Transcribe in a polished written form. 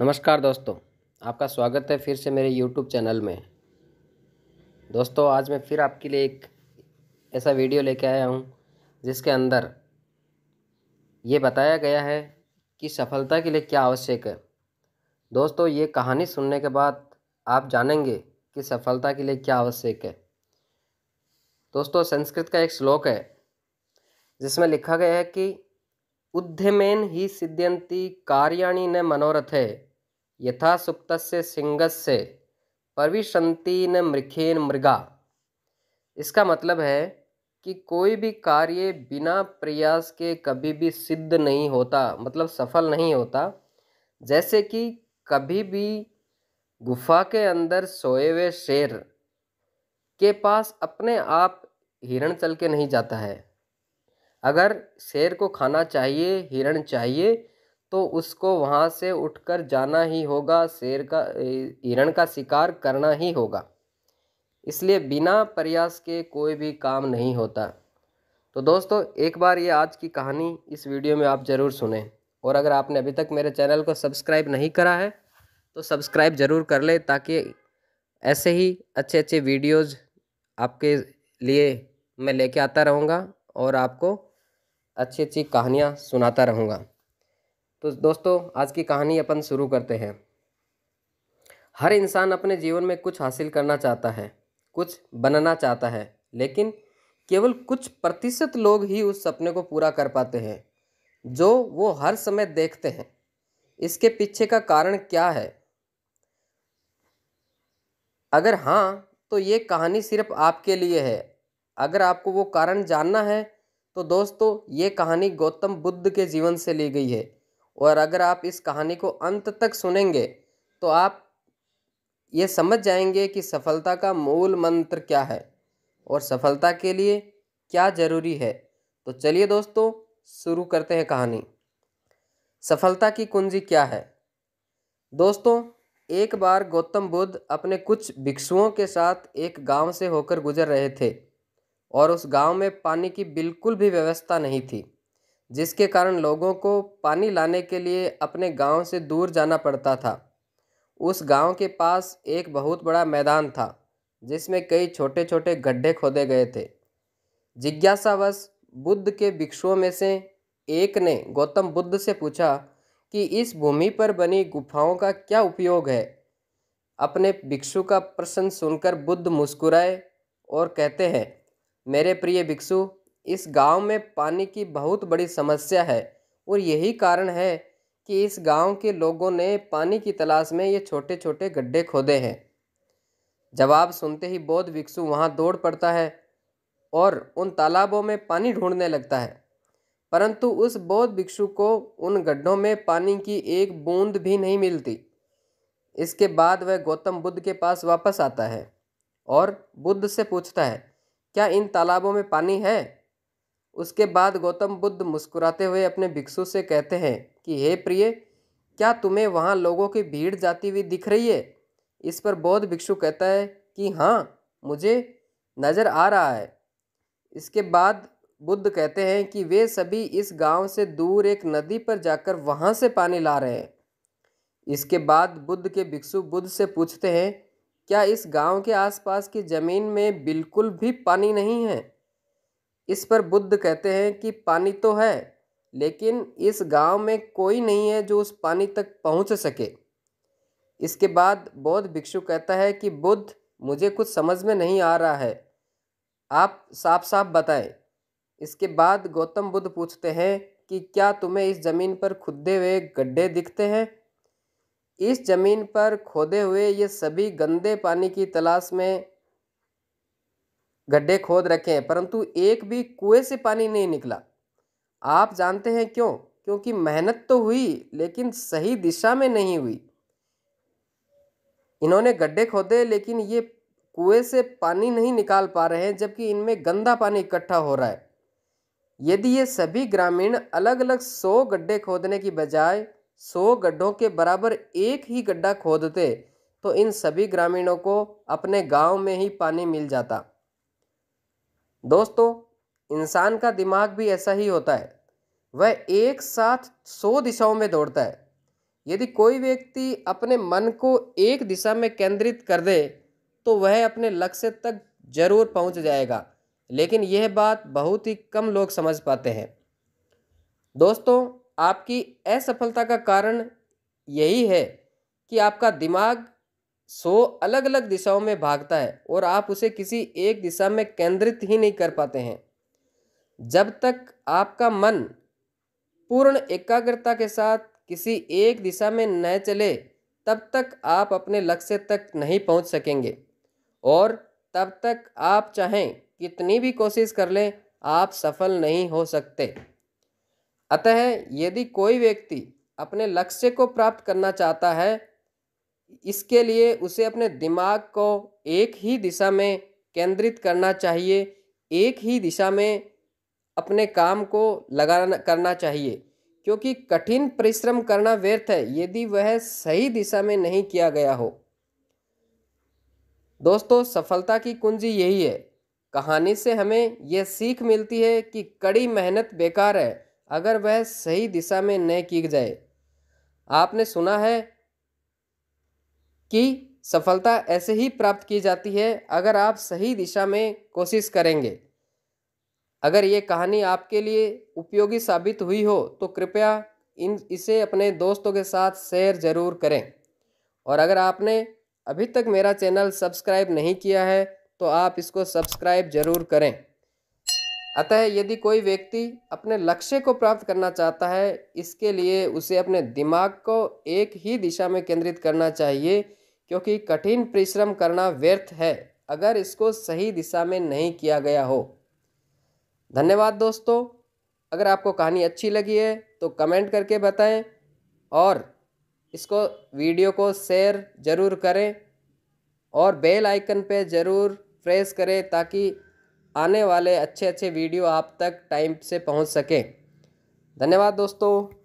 नमस्कार दोस्तों, आपका स्वागत है फिर से मेरे यूट्यूब चैनल में। दोस्तों, आज मैं फिर आपके लिए एक ऐसा वीडियो लेके आया हूँ जिसके अंदर ये बताया गया है कि सफलता के लिए क्या आवश्यक है। दोस्तों, ये कहानी सुनने के बाद आप जानेंगे कि सफलता के लिए क्या आवश्यक है। दोस्तों, संस्कृत का एक श्लोक है जिसमें लिखा गया है कि उद्यमेन ही सिद्ध्यन्ति कार्याणि न मनोरथे यथा सुप्तस्य सिंहस्य परिविशन्ति न मृखेन मृगा। इसका मतलब है कि कोई भी कार्य बिना प्रयास के कभी भी सिद्ध नहीं होता, मतलब सफल नहीं होता। जैसे कि कभी भी गुफा के अंदर सोए हुए शेर के पास अपने आप हिरण चल के नहीं जाता है। अगर शेर को खाना चाहिए, हिरण चाहिए, तो उसको वहाँ से उठकर जाना ही होगा, हिरण का शिकार करना ही होगा। इसलिए बिना प्रयास के कोई भी काम नहीं होता। तो दोस्तों, एक बार ये आज की कहानी इस वीडियो में आप ज़रूर सुने। और अगर आपने अभी तक मेरे चैनल को सब्सक्राइब नहीं करा है तो सब्सक्राइब ज़रूर कर ले, ताकि ऐसे ही अच्छे अच्छे वीडियोज़ आपके लिए मैं लेके आता रहूँगा और आपको अच्छी अच्छी कहानियाँ सुनाता रहूँगा। तो दोस्तों, आज की कहानी अपन शुरू करते हैं। हर इंसान अपने जीवन में कुछ हासिल करना चाहता है, कुछ बनना चाहता है, लेकिन केवल कुछ प्रतिशत लोग ही उस सपने को पूरा कर पाते हैं जो वो हर समय देखते हैं। इसके पीछे का कारण क्या है? अगर हाँ, तो ये कहानी सिर्फ आपके लिए है। अगर आपको वो कारण जानना है तो दोस्तों, ये कहानी गौतम बुद्ध के जीवन से ली गई है। और अगर आप इस कहानी को अंत तक सुनेंगे तो आप ये समझ जाएंगे कि सफलता का मूल मंत्र क्या है और सफलता के लिए क्या जरूरी है। तो चलिए दोस्तों, शुरू करते हैं कहानी। सफलता की कुंजी क्या है? दोस्तों, एक बार गौतम बुद्ध अपने कुछ भिक्षुओं के साथ एक गांव से होकर गुजर रहे थे और उस गांव में पानी की बिल्कुल भी व्यवस्था नहीं थी, जिसके कारण लोगों को पानी लाने के लिए अपने गांव से दूर जाना पड़ता था। उस गांव के पास एक बहुत बड़ा मैदान था जिसमें कई छोटे छोटे गड्ढे खोदे गए थे। जिज्ञासावश बुद्ध के भिक्षुओं में से एक ने गौतम बुद्ध से पूछा कि इस भूमि पर बनी गुफाओं का क्या उपयोग है। अपने भिक्षु का प्रश्न सुनकर बुद्ध मुस्कुराए और कहते हैं, मेरे प्रिय भिक्षु, इस गांव में पानी की बहुत बड़ी समस्या है और यही कारण है कि इस गांव के लोगों ने पानी की तलाश में ये छोटे छोटे गड्ढे खोदे हैं। जवाब सुनते ही बौद्ध भिक्षु वहां दौड़ पड़ता है और उन तालाबों में पानी ढूंढने लगता है, परंतु उस बौद्ध भिक्षु को उन गड्ढों में पानी की एक बूंद भी नहीं मिलती। इसके बाद वह गौतम बुद्ध के पास वापस आता है और बुद्ध से पूछता है, क्या इन तालाबों में पानी है? उसके बाद गौतम बुद्ध मुस्कुराते हुए अपने भिक्षु से कहते हैं कि हे प्रिय, क्या तुम्हें वहाँ लोगों की भीड़ जाती हुई दिख रही है? इस पर बौद्ध भिक्षु कहता है कि हाँ, मुझे नज़र आ रहा है। इसके बाद बुद्ध कहते हैं कि वे सभी इस गांव से दूर एक नदी पर जाकर वहाँ से पानी ला रहे हैं। इसके बाद बुद्ध के भिक्षु बुद्ध से पूछते हैं, क्या इस गांव के आसपास की ज़मीन में बिल्कुल भी पानी नहीं है? इस पर बुद्ध कहते हैं कि पानी तो है, लेकिन इस गांव में कोई नहीं है जो उस पानी तक पहुंच सके। इसके बाद बौद्ध भिक्षु कहता है कि बुद्ध, मुझे कुछ समझ में नहीं आ रहा है, आप साफ साफ बताएं। इसके बाद गौतम बुद्ध पूछते हैं कि क्या तुम्हें इस जमीन पर खुदे हुए गड्ढे दिखते हैं? इस जमीन पर खोदे हुए ये सभी गंदे पानी की तलाश में गड्ढे खोद रखे हैं, परंतु एक भी कुएं से पानी नहीं निकला। आप जानते हैं क्यों? क्योंकि मेहनत तो हुई लेकिन सही दिशा में नहीं हुई। इन्होंने गड्ढे खोदे लेकिन ये कुएं से पानी नहीं निकाल पा रहे हैं, जबकि इनमें गंदा पानी इकट्ठा हो रहा है। यदि ये सभी ग्रामीण अलग अलग 100 गड्ढे खोदने की बजाय 100 गड्ढों के बराबर एक ही गड्ढा खोदते तो इन सभी ग्रामीणों को अपने गांव में ही पानी मिल जाता। दोस्तों, इंसान का दिमाग भी ऐसा ही होता है। वह एक साथ 100 दिशाओं में दौड़ता है, यदि कोई व्यक्ति अपने मन को एक दिशा में केंद्रित कर दे तो वह अपने लक्ष्य तक जरूर पहुंच जाएगा, लेकिन यह बात बहुत ही कम लोग समझ पाते हैं। दोस्तों, आपकी असफलता का कारण यही है कि आपका दिमाग 100 अलग अलग दिशाओं में भागता है और आप उसे किसी एक दिशा में केंद्रित ही नहीं कर पाते हैं। जब तक आपका मन पूर्ण एकाग्रता के साथ किसी एक दिशा में न चले, तब तक आप अपने लक्ष्य तक नहीं पहुंच सकेंगे और तब तक आप चाहें कितनी भी कोशिश कर लें, आप सफल नहीं हो सकते। अतः यदि कोई व्यक्ति अपने लक्ष्य को प्राप्त करना चाहता है, इसके लिए उसे अपने दिमाग को एक ही दिशा में केंद्रित करना चाहिए, एक ही दिशा में अपने काम को लगाना करना चाहिए, क्योंकि कठिन परिश्रम करना व्यर्थ है यदि वह सही दिशा में नहीं किया गया हो। दोस्तों, सफलता की कुंजी यही है। कहानी से हमें यह सीख मिलती है कि कड़ी मेहनत बेकार है अगर वह सही दिशा में न की जाए। आपने सुना है कि सफलता ऐसे ही प्राप्त की जाती है अगर आप सही दिशा में कोशिश करेंगे। अगर ये कहानी आपके लिए उपयोगी साबित हुई हो तो कृपया इसे अपने दोस्तों के साथ शेयर ज़रूर करें। और अगर आपने अभी तक मेरा चैनल सब्सक्राइब नहीं किया है तो आप इसको सब्सक्राइब ज़रूर करें। अतः यदि कोई व्यक्ति अपने लक्ष्य को प्राप्त करना चाहता है, इसके लिए उसे अपने दिमाग को एक ही दिशा में केंद्रित करना चाहिए, क्योंकि कठिन परिश्रम करना व्यर्थ है अगर इसको सही दिशा में नहीं किया गया हो। धन्यवाद दोस्तों। अगर आपको कहानी अच्छी लगी है तो कमेंट करके बताएं और इसको वीडियो को शेयर ज़रूर करें और बेल आइकन पे ज़रूर प्रेस करें ताकि आने वाले अच्छे अच्छे वीडियो आप तक टाइम से पहुंच सकें। धन्यवाद दोस्तों।